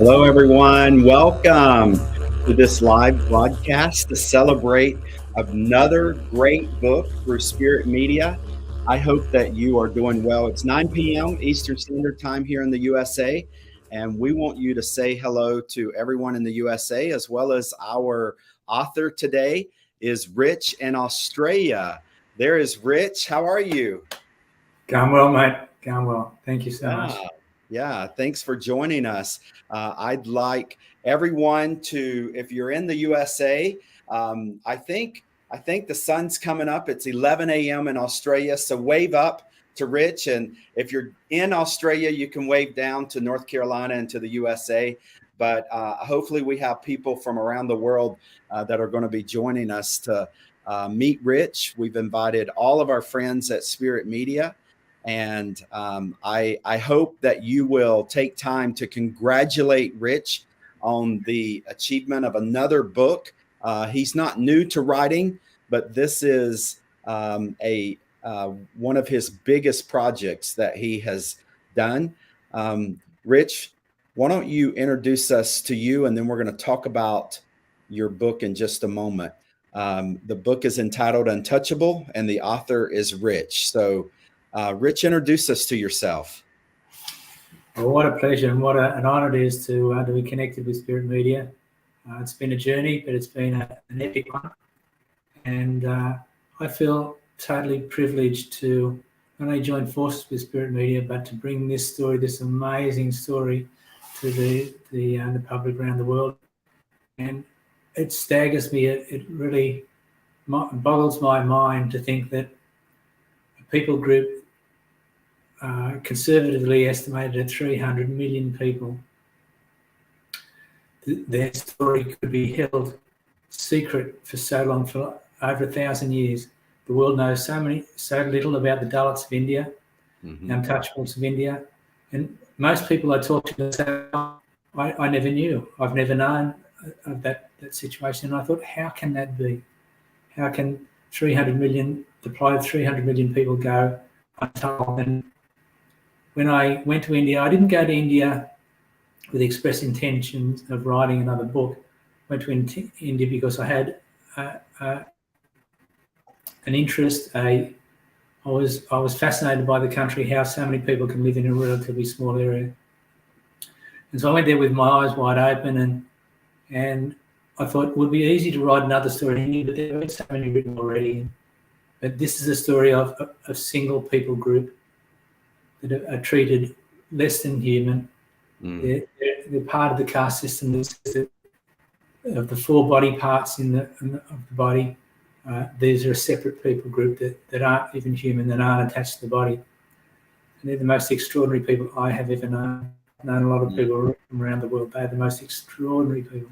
Hello, everyone. Welcome to this live broadcast to celebrate another great book through Spirit Media. I hope that you are doing well. It's 9 p.m. Eastern Standard Time here in the USA, and we want you to say hello to everyone in the USA, as well as our author today is Rich in Australia. There is Rich. How are you? Going well, mate. Going well. Thank you so much. Yeah, thanks for joining us. I'd like everyone to, if you're in the USA, I think the sun's coming up. It's 11 a.m. in Australia, so wave up to Rich. And if you're in Australia, you can wave down to North Carolina and to the USA. But hopefully we have people from around the world that are going to be joining us to meet Rich. We've invited all of our friends at Spirit Media. And I hope that you will take time to congratulate Rich on the achievement of another book. He's not new to writing, but this is one of his biggest projects that he has done. Rich, why don't you introduce us to you, and then we're going to talk about your book in just a moment. The book is entitled Untouchable, and the author is Rich. So Rich, introduce us to yourself. Well, what a pleasure and what an honor it is to be connected with Spirit Media. It's been a journey, but it's been an epic one. And I feel totally privileged to not only join forces with Spirit Media, but to bring this story, this amazing story, to the public around the world. And it staggers me. It really boggles my mind to think that a people group conservatively estimated at 300 million people, their story could be held secret for so long, for over 1,000 years. The world knows so little about the Dalits of India, the Untouchables of India, and most people I talk to say, I never knew. I've never known of that situation. And I thought, how can that be? How can 300 million, the plight of 300 million people go untold? And when I went to India, I didn't go to India with the express intentions of writing another book. I went to India because I had an interest. I was fascinated by the country, how so many people can live in a relatively small area. And so I went there with my eyes wide open, and I thought it would be easy to write another story in India, but there have been so many written already. But this is a story of a single people group that are treated less than human. They're part of the caste system of the 4 body parts of the body. These are a separate people group that aren't even human, that aren't attached to the body. And they're the most extraordinary people I have ever known. I've known a lot of people from around the world. They're the most extraordinary people.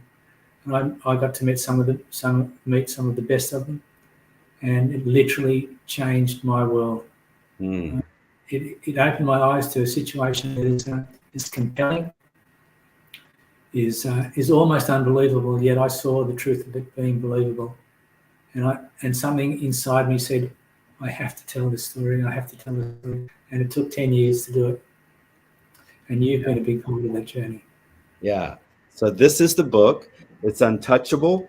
And I got to meet some of the best of them, and it literally changed my world. It opened my eyes to a situation that is compelling, is almost unbelievable, yet I saw the truth of it being believable. And something inside me said, I have to tell this story, I have to tell this story. And it took 10 years to do it. And you've been a big part of that journey. Yeah. So this is the book. It's Untouchable.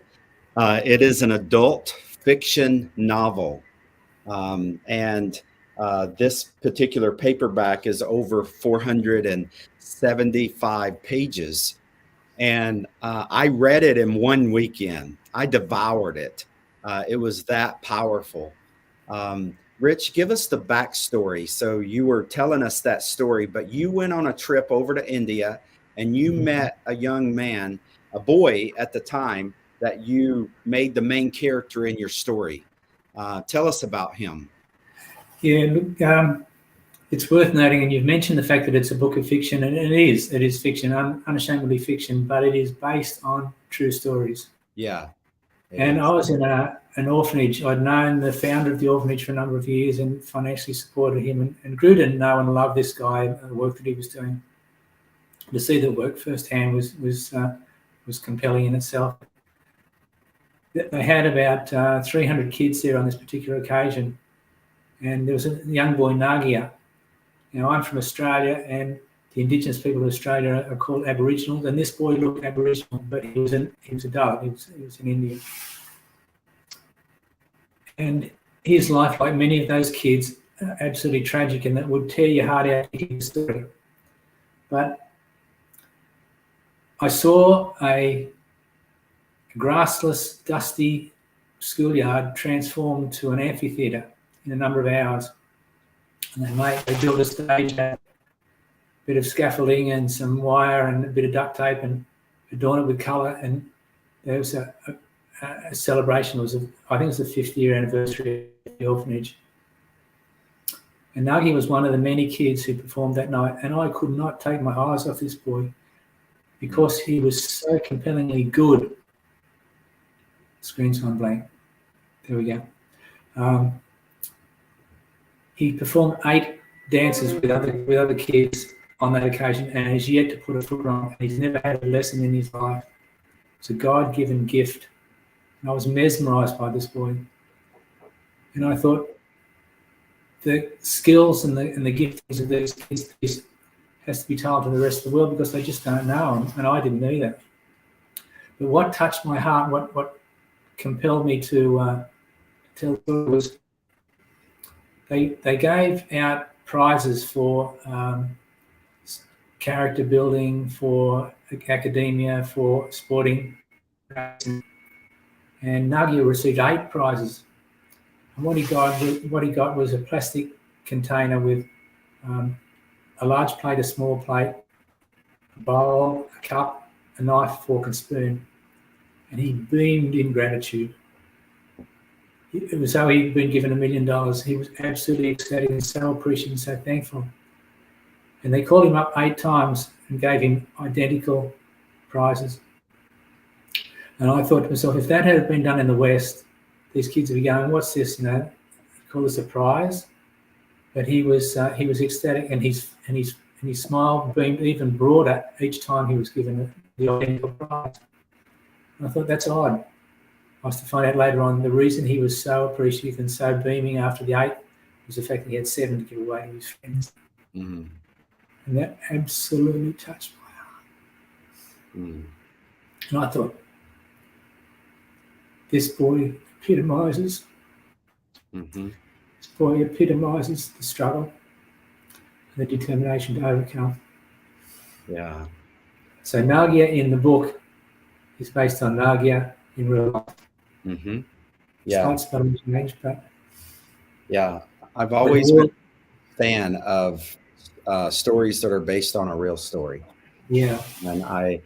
It is an adult fiction novel. And this particular paperback is over 475 pages. And I read it in one weekend. I devoured it. It was that powerful. Rich, give us the backstory. So you were telling us that story, but you went on a trip over to India and you met a young man, a boy at the time, that you made the main character in your story. Tell us about him. Yeah, look, it's worth noting, and you've mentioned the fact that it's a book of fiction, and it is fiction, unashamedly fiction, but it is based on true stories. Yeah. And I was in an orphanage. I'd known the founder of the orphanage for a number of years and financially supported him, and grew to know and love this guy and the work that he was doing. To see the work firsthand was compelling in itself. They had about 300 kids there on this particular occasion. And there was a young boy, Nagia. I'm from Australia, and the indigenous people of Australia are called Aboriginals, and this boy looked Aboriginal, but he was a Dalit. He was in India, and his life, like many of those kids, absolutely tragic, and that would tear your heart out to hear the story. But I saw a grassless, dusty schoolyard transformed to an amphitheatre in a number of hours. And they built a stage, a bit of scaffolding and some wire and a bit of duct tape and adorn it with colour. And there was a celebration. I think it was the 50th year anniversary of the orphanage. And Nagi was one of the many kids who performed that night. And I could not take my eyes off this boy because he was so compellingly good. Screen's gone blank. There we go. He performed 8 dances with other kids on that occasion and has yet to put a foot on. He's never had a lesson in his life. It's a God-given gift. And I was mesmerised by this boy. And I thought the skills and the giftings of these kids has to be told to the rest of the world because they just don't know them, and I didn't either. But what touched my heart, what compelled me to tell the story was they gave out prizes for character building, for academia, for sporting, and Nagia received 8 prizes. And what he got was a plastic container with a large plate, a small plate, a bowl, a cup, a knife, fork, and spoon. And he beamed in gratitude. It was though he'd been given $1 million. He was absolutely ecstatic and so appreciative and so thankful. And they called him up 8 times and gave him identical prizes. And I thought to myself, if that had been done in the West, these kids would be going, "What's this?" Call this a prize. But he was ecstatic, and his smile beamed even broader each time he was given the identical prize. And I thought, that's odd. I was to find out later on the reason he was so appreciative and so beaming after the 8 was the fact that he had 7 to give away to his friends. Mm-hmm. And that absolutely touched my heart. Mm. And I thought, this boy epitomises. Mm-hmm. This boy epitomises the struggle and the determination to overcome. Yeah. So Nagia in the book is based on Nagia in real life. Mm-hmm. Yeah. It's not changed, but yeah, I've always been a fan of stories that are based on a real story. Yeah. And I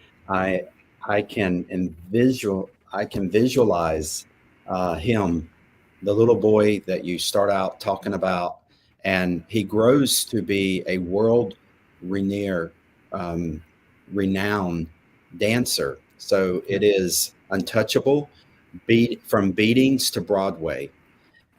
can visualize him, the little boy that you start out talking about, and he grows to be a world renowned dancer. So it is Untouchable, from beatings to Broadway.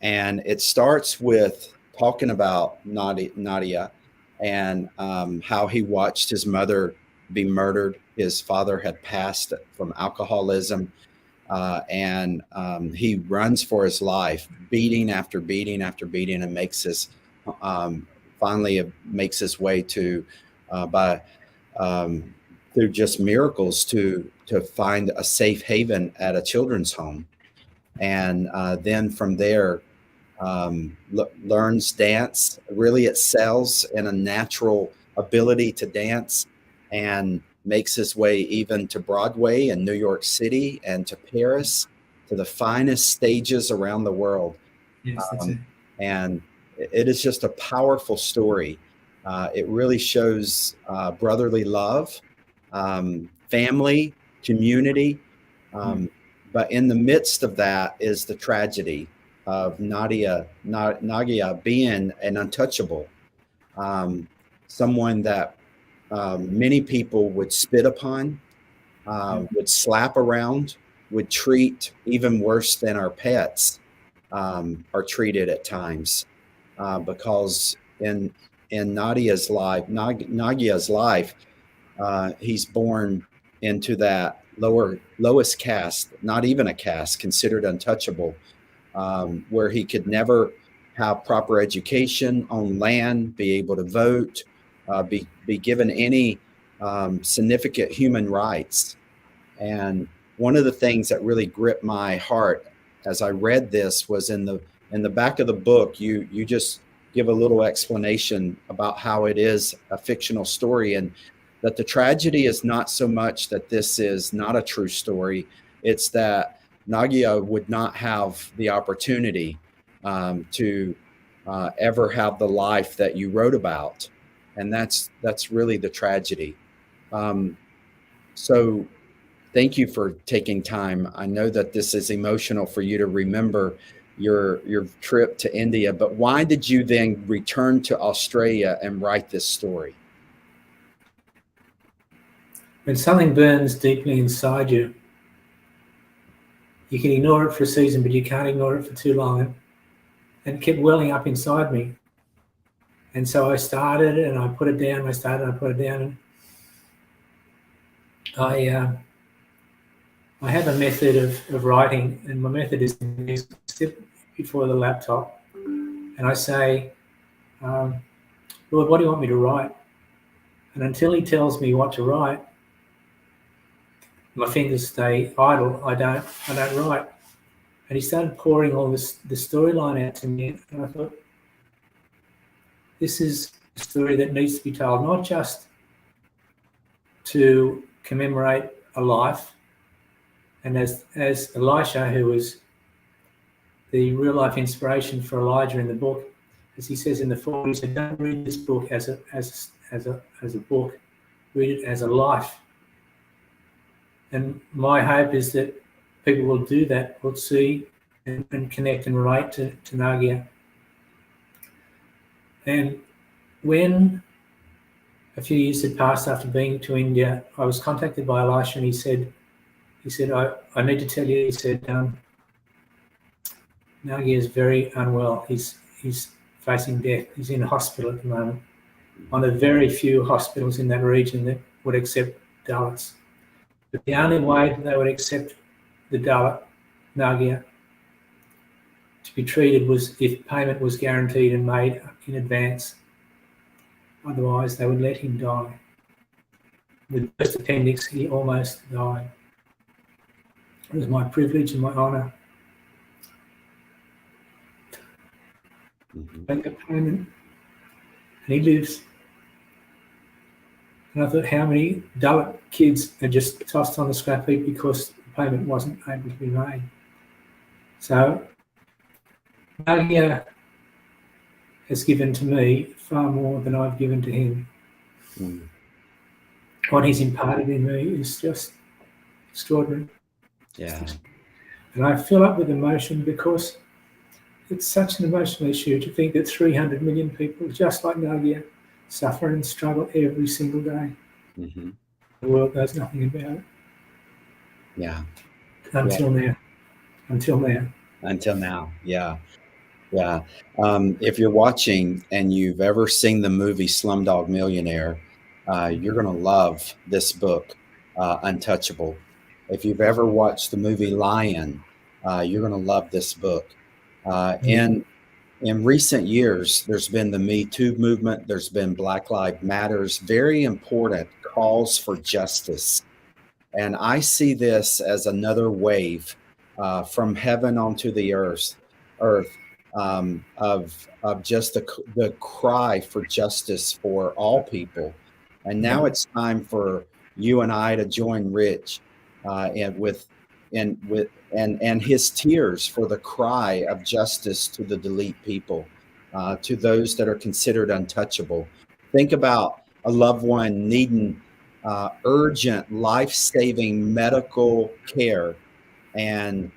And it starts with talking about Nadia and how he watched his mother be murdered. His father had passed from alcoholism, and he runs for his life, beating after beating after beating, and makes his finally makes his way to through just miracles to find a safe haven at a children's home, and then from there learns dance, really excels in a natural ability to dance, and makes his way even to Broadway and New York City and to Paris, to the finest stages around the world. Yes, that's it. And it is just a powerful story. It really shows brotherly love, family, community. But in the midst of that is the tragedy of Nagia being an untouchable, someone that many people would spit upon, would slap around, would treat even worse than our pets are treated at times, because in Nagia's life, he's born into that lowest caste, not even a caste, considered untouchable, where he could never have proper education, own land, be able to vote, be given any significant human rights. And one of the things that really gripped my heart as I read this was in the back of the book, you just give a little explanation about how it is a fictional story, and that the tragedy is not so much that this is not a true story, it's that Nagia would not have the opportunity to ever have the life that you wrote about. And that's really the tragedy. So thank you for taking time. I know that this is emotional for you to remember your trip to India, but why did you then return to Australia and write this story? When something burns deeply inside you, you can ignore it for a season, but you can't ignore it for too long. And it kept welling up inside me. And so I started and I put it down. I started and I put it down. And I have a method of writing, and my method is to sit before the laptop and I say, Lord, what do you want me to write? And until he tells me what to write, my fingers stay idle. I don't write. And he started pouring all the storyline out to me, and I thought, this is a story that needs to be told, not just to commemorate a life. And as Elisha, who was the real life inspiration for Elijah in the book, as he says in the foreword, he said, don't read this book as a book, read it as a life. And my hope is that people will do that, will see and connect and relate to Nagia. And when a few years had passed after being to India, I was contacted by Elisha, and he said, I need to tell you, he said, Nagia is very unwell. He's facing death. He's in hospital at the moment. One of the very few hospitals in that region that would accept Dalits. But the only way that they would accept the Dalit, Nagia, to be treated was if payment was guaranteed and made in advance. Otherwise, they would let him die. With the first appendix, he almost died. It was my privilege and my honour to make a payment, and he lives. And I thought, how many Dalit kids are just tossed on the scrap heap because the payment wasn't able to be made? So Nagia has given to me far more than I've given to him. What he's imparted in me is just extraordinary. Yeah. And I fill up with emotion because it's such an emotional issue to think that 300 million people, just like Nagia, suffer and struggle every single day. Mm-hmm. The world knows nothing about it. Yeah. Until now. Yeah. Yeah. If you're watching and you've ever seen the movie Slumdog Millionaire, you're going to love this book, Untouchable. If you've ever watched the movie Lion, you're going to love this book. In recent years, there's been the Me Too movement. There's been Black Lives Matters, very important calls for justice. And I see this as another wave from heaven onto the earth of just the cry for justice for all people. And now it's time for you and I to join Rich and his tears for the cry of justice to the Dalit people, to those that are considered untouchable. Think about a loved one needing urgent, life-saving medical care and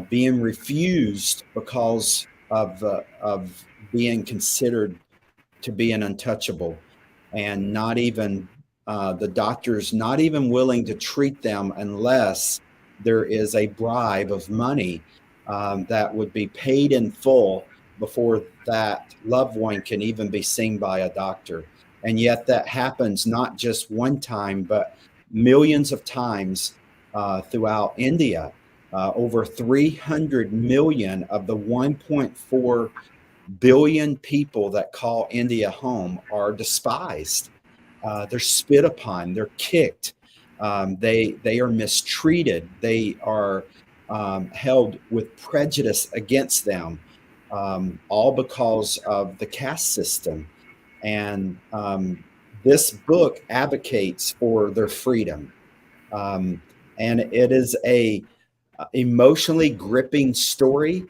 being refused because of being considered to be an untouchable, and not even the doctors not even willing to treat them unless there is a bribe of money that would be paid in full before that loved one can even be seen by a doctor. And yet that happens not just one time, but millions of times throughout India. Over 300 million of the 1.4 billion people that call India home are despised. they're spit upon, they're kicked, they are mistreated, they are held with prejudice against them, all because of the caste system. And this book advocates for their freedom. And it is a emotionally gripping story.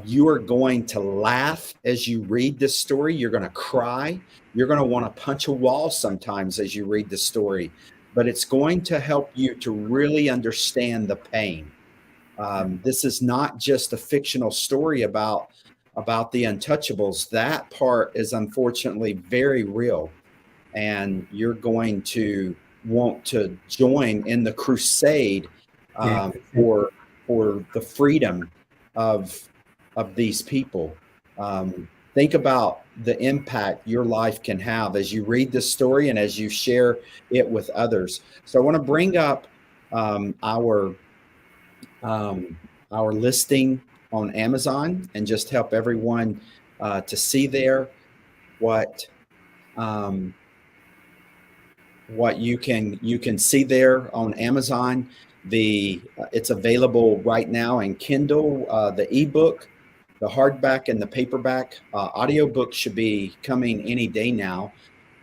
You are going to laugh as you read this story. You're going to cry. You're going to want to punch a wall sometimes as you read the story, but it's going to help you to really understand the pain. This is not just a fictional story about the Untouchables. That part is unfortunately very real, and you're going to want to join in the crusade for the freedom of these people. Think about the impact your life can have as you read this story and as you share it with others. So I want to bring up our listing on Amazon and just help everyone to see there what you can see there on Amazon. It's available right now in Kindle, the ebook, the hardback, and the paperback. Audiobook should be coming any day now,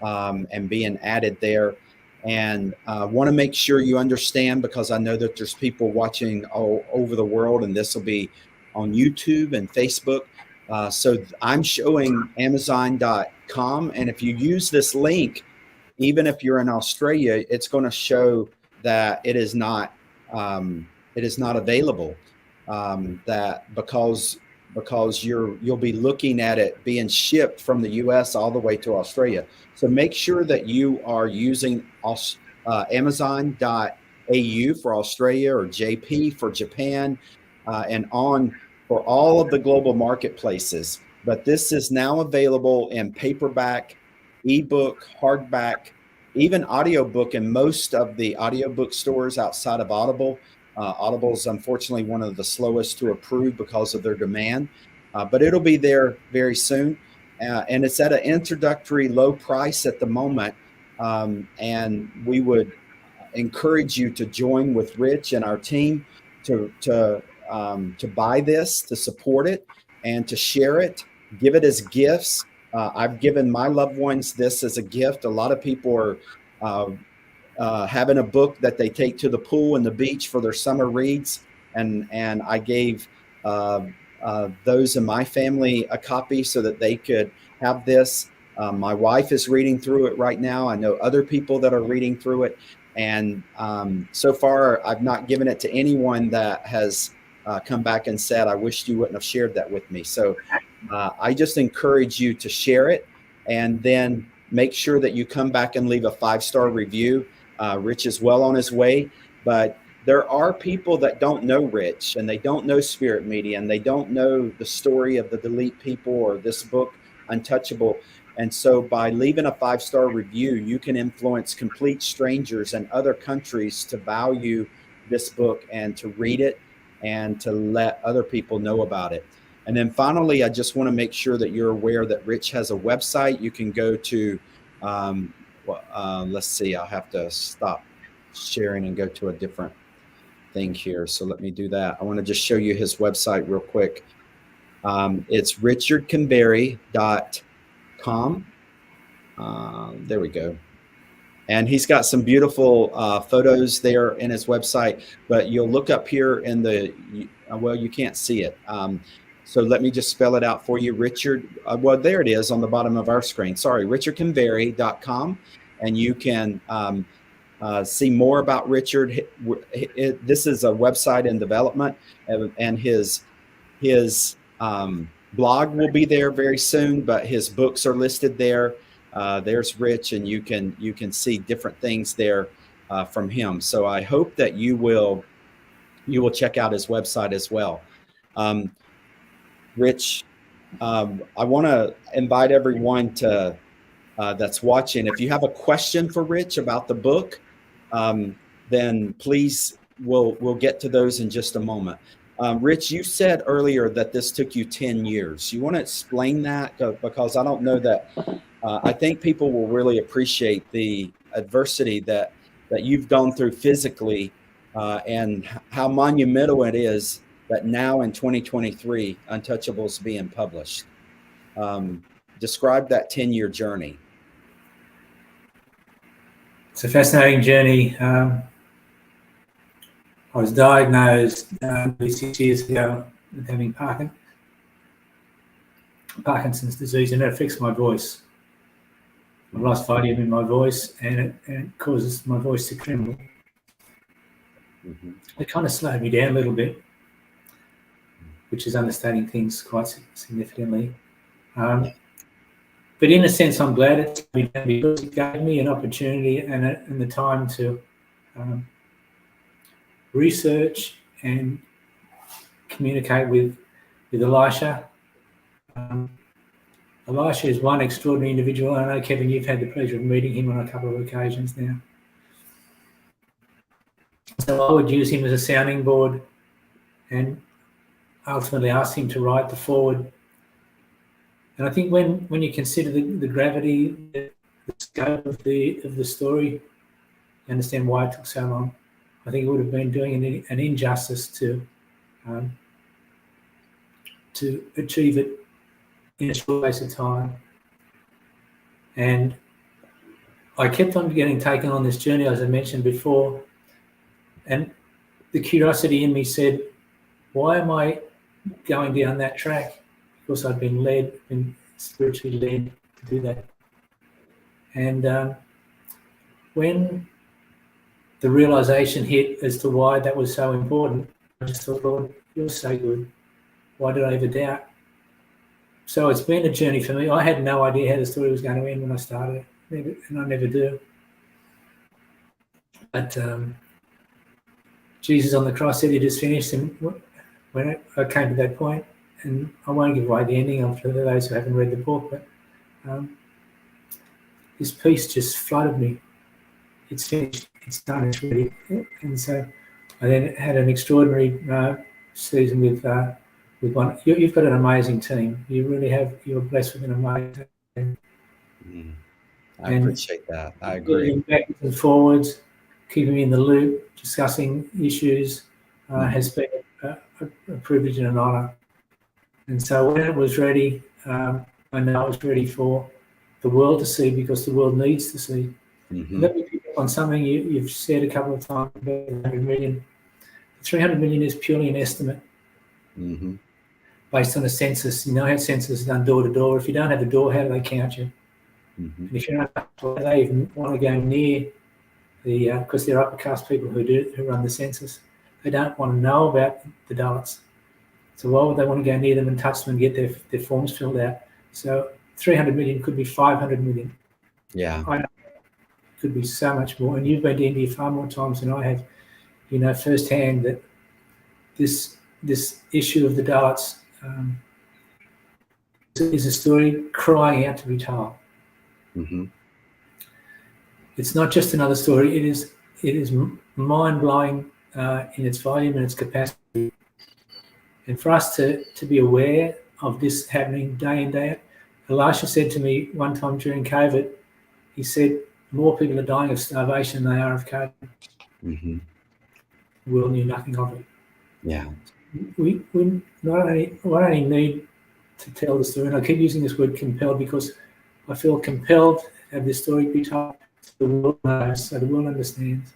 and being added there. And want to make sure you understand, because I know that there's people watching all over the world, and this will be on YouTube and Facebook. So I'm showing Amazon.com, and if you use this link, even if you're in Australia, it's going to show that it is not available. That because you'll be looking at it being shipped from the U.S. all the way to Australia. So make sure that you are using Amazon.au for Australia, or JP for Japan, and on for all of the global marketplaces. But this is now available in paperback, ebook, hardback, even audiobook in most of the audiobook stores outside of Audible. Audible is unfortunately one of the slowest to approve because of their demand, but it'll be there very soon. And it's at an introductory low price at the moment. And we would encourage you to join with Rich and our team to buy this, to support it, and to share it, give it as gifts. I've given my loved ones this as a gift. A lot of people are having a book that they take to the pool and the beach for their summer reads. And I gave those in my family a copy so that they could have this. My wife is reading through it right now. I know other people that are reading through it. And so far, I've not given it to anyone that has come back and said, I wish you wouldn't have shared that with me. So I just encourage you to share it, and then make sure that you come back and leave a 5-star review. Rich is well on his way, but there are people that don't know Rich, and they don't know Spirit Media, and they don't know the story of the Dalit people or this book, Untouchable. And so by leaving a 5-star review, you can influence complete strangers in other countries to value this book and to read it and to let other people know about it. And then finally, I just want to make sure that you're aware that Rich has a website. You can go to, let's see, I'll have to stop sharing and go to a different thing here. So let me do that. I want to just show you his website real quick. It's richardconvery.com. There we go. And he's got some beautiful photos there in his website, but you'll look up here in the, well, you can't see it. So let me just spell it out for you. Richard, well, there it is on the bottom of our screen. Sorry, richardconvery.com. And you can see more about Richard. This is a website in development, and his blog will be there very soon, but his books are listed there. There's Rich, and you can see different things there from him. So I hope that you will check out his website as well. Rich, I want to invite everyone to that's watching. If you have a question for Rich about the book, then please we'll get to those in just a moment. Rich, you said earlier that this took you 10 years. You want to explain that? Because I don't know that I think people will really appreciate the adversity that you've gone through physically, and how monumental it is that now in 2023, Untouchables being published. Describe that 10-year journey. It's a fascinating journey. I was diagnosed 6 years ago with having Parkinson's disease, and it affects my voice. I've lost volume in my voice, and it causes my voice to tremble. It kind of slowed me down a little bit, which is understating things quite significantly. But in a sense, I'm glad it's slowed me down because it gave me an opportunity and the time to research and communicate with Elisha. Elisha is one extraordinary individual. I know, Kevin, you've had the pleasure of meeting him on a couple of occasions now. So I would use him as a sounding board and ultimately ask him to write the foreword. And I think when you consider the gravity, the scope of the story, you understand why it took so long. I think it would have been doing an injustice to achieve it in a short space of time. And I kept on getting taken on this journey, as I mentioned before, and the curiosity in me said, why am I going down that track? Because I'd been spiritually led to do that. And when the realization hit as to why that was so important, I just thought, Lord, you're so good. Why did I ever doubt? So it's been a journey for me. I had no idea how the story was going to end when I started it, and I never do. But Jesus on the cross said it is finished, and when I came to that point, and I won't give away the ending for those who haven't read the book, but this peace just flooded me. It's finished, it's done, it's ready. And so I then had an extraordinary season with one. You've got an amazing team. You really have. You're blessed with an amazing team. I appreciate that. I agree. Backwards and forwards, keeping me in the loop, discussing issues has been a privilege and an honour. And so when it was ready, I know it was ready for the world to see, because the world needs to see. Let me pick up on something you've said a couple of times about 300 million. 300 million is purely an estimate based on a census. You know how census is done door to door. If you don't have a door, how do they count you? And if you don't, they even want to go near the, because they're upper caste people who run the census. They don't want to know about the Dalits. So why would they want to go near them and touch them and get their forms filled out? So 300 million could be 500 million. Yeah. I know it could be so much more. And you've been to India far more times than I have. You know firsthand that this issue of the Dalits is a story crying out to be told. It's not just another story. It is mind-blowing in its volume and its capacity. And for us to be aware of this happening day in, day out. Elisha said to me one time during COVID, he said, more people are dying of starvation than they are of COVID. The world knew nothing of it. Yeah. We not only need to tell the story, and I keep using this word compelled because I feel compelled to have this story be told so the world knows, so the world understands.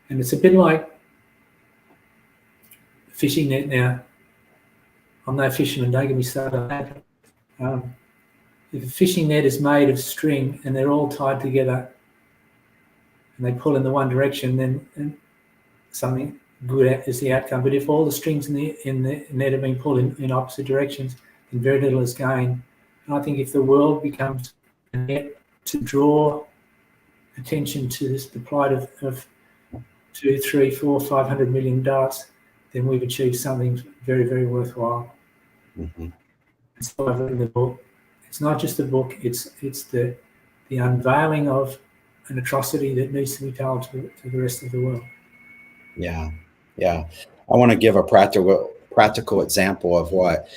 And it's a bit like fishing net now. I'm no fisherman, don't get me started on that. If a fishing net is made of string and they're all tied together and they pull in the one direction, then something good is the outcome. But if all the strings in the net have been pulled in opposite directions, then very little is gained. And I think if the world becomes a net to draw attention to the plight of 2, 3, 4, 500 million Dalits, then we've achieved something very, very worthwhile. That's why I've written the book. It's not just a book, it's the unveiling of an atrocity that needs to be told to the rest of the world. Yeah. I want to give a practical example of what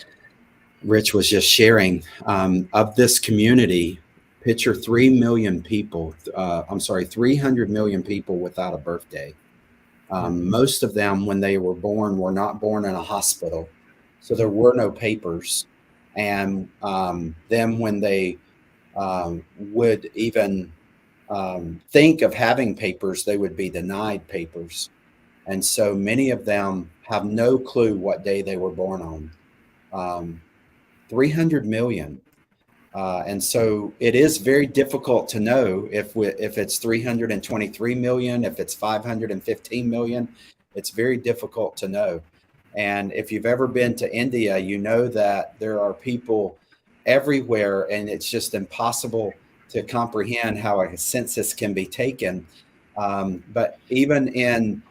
Rich was just sharing, of this community, picture 3 million people, 300 million people without a birthday. Most of them, when they were born, were not born in a hospital. So there were no papers. And then when they would even think of having papers, they would be denied papers. And so many of them have no clue what day they were born on. 300 million. And so it is very difficult to know if it's 323 million, if it's 515 million. It's very difficult to know. And if you've ever been to India, you know that there are people everywhere, and it's just impossible to comprehend how a census can be taken. But even in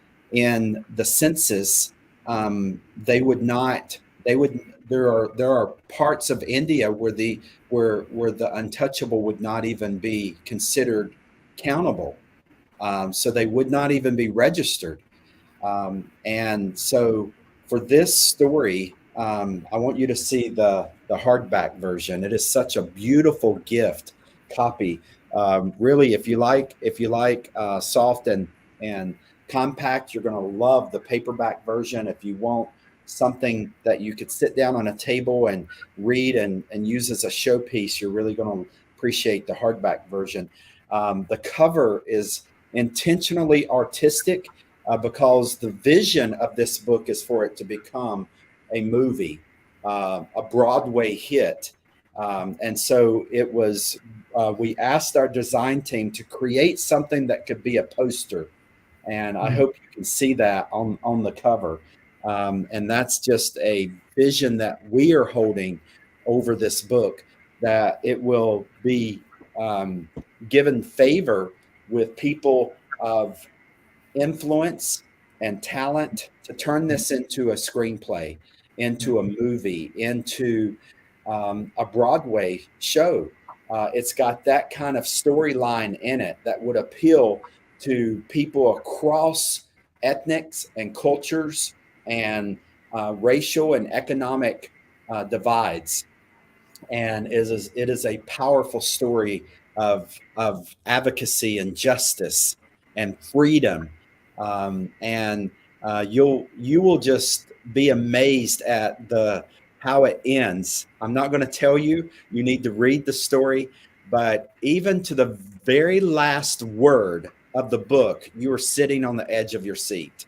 the census, there are parts of India where the untouchable would not even be considered countable. So they would not even be registered. And so for this story, I want you to see the hardback version. It is such a beautiful gift copy. Really, if you like soft and compact, you're going to love the paperback version. If you want something that you could sit down on a table and read and use as a showpiece, you're really going to appreciate the hardback version. The cover is intentionally artistic because the vision of this book is for it to become a movie, a Broadway hit. And so it was, we asked our design team to create something that could be a poster. And I hope you can see that on the cover. And that's just a vision that we are holding over this book, that it will be given favor with people of influence and talent to turn this into a screenplay, into a movie, into a Broadway show. It's got that kind of storyline in it that would appeal to people across ethnics and cultures and racial and economic divides. And it is a powerful story of advocacy and justice and freedom. And you will just be amazed at how it ends. I'm not going to tell you. You need to read the story. But even to the very last word of the book, you are sitting on the edge of your seat.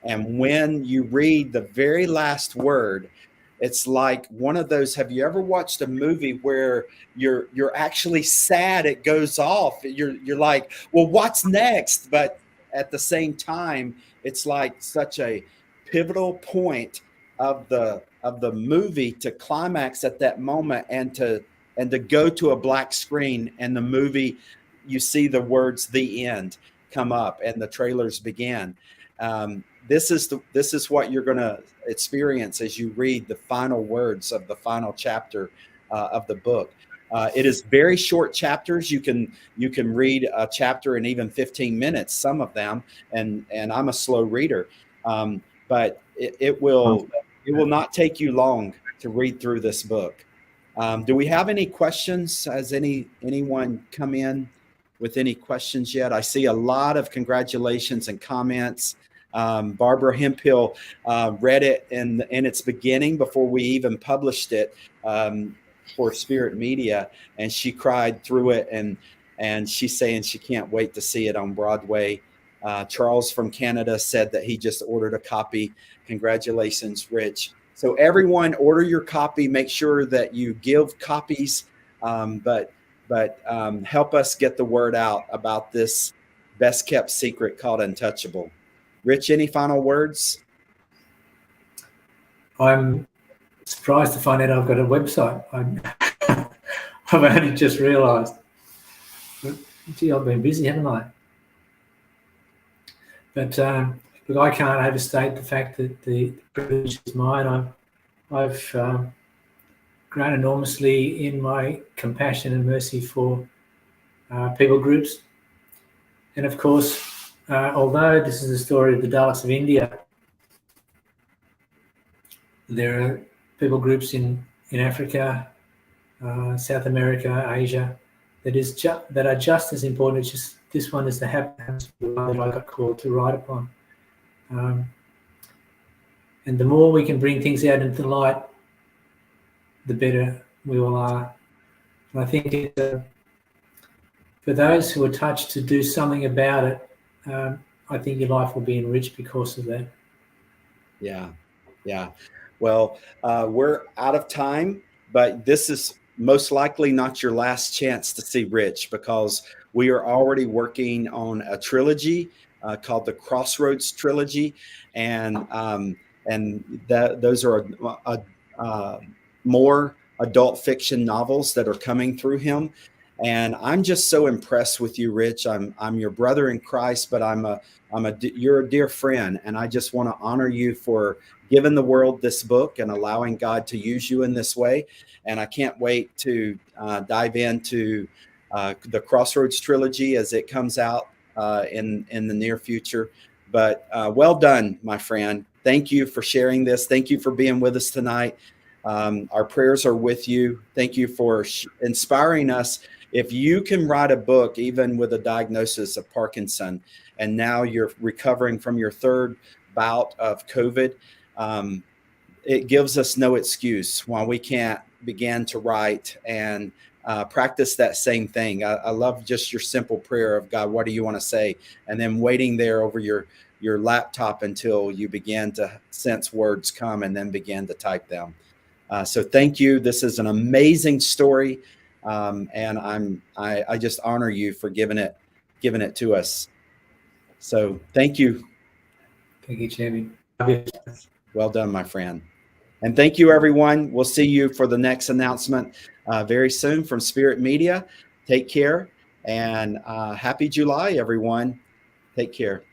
And when you read the very last word, it's like one of those, have you ever watched a movie where you're actually sad it goes off? You're like, well, what's next? But at the same time, it's like such a pivotal point of the movie to climax at that moment, and to go to a black screen, and the movie, you see the words "the end" come up, and the trailers begin. This is what you're going to experience as you read the final words of the final chapter of the book. It is very short chapters. You can read a chapter in even 15 minutes, some of them, and I'm a slow reader, but it will not take you long to read through this book. Do we have any questions? Has anyone come in with any questions yet? I see a lot of congratulations and comments. Barbara Hemphill read it in its beginning before we even published it for Spirit Media, and she cried through it, and she's saying she can't wait to see it on Broadway. Charles from Canada said that he just ordered a copy. Congratulations, Rich. So everyone, order your copy. Make sure that you give copies, but help us get the word out about this best kept secret called Untouchable. Rich, any final words? I'm surprised to find out I've got a website. I've only just realised. Gee, I've been busy, haven't I? But look, I can't overstate the fact that the privilege is mine. I've grown enormously in my compassion and mercy for people groups. And of course, although this is the story of the Dalits of India, there are people groups in in Africa, South America, Asia, that are just as important. It's just this one is the happens to be the one that I got called to write upon. And the more we can bring things out into the light, the better we all are. And I think for those who are touched to do something about it, I think your life will be enriched because of that. Yeah. Well, we're out of time, but this is most likely not your last chance to see Rich, because we are already working on a trilogy called the Crossroads trilogy, and those are more adult fiction novels that are coming through him. And I'm just so impressed with you, Rich. I'm your brother in Christ, but you're a dear friend, and I just want to honor you for giving the world this book and allowing God to use you in this way. And I can't wait to dive into the Crossroads trilogy as it comes out in the near future. But well done, my friend. Thank you for sharing this. Thank you for being with us tonight. Our prayers are with you. Thank you for inspiring us. If you can write a book, even with a diagnosis of Parkinson, and now you're recovering from your third bout of COVID, it gives us no excuse why we can't begin to write and practice that same thing. I love just your simple prayer of, God, what do you want to say? And then waiting there over your laptop until you begin to sense words come and then begin to type them. So thank you. This is an amazing story. And I just honor you for giving it to us. So thank you. Thank you, Jamie. Well done, my friend. And thank you, everyone. We'll see you for the next announcement very soon from Spirit Media. Take care, and happy July, everyone. Take care.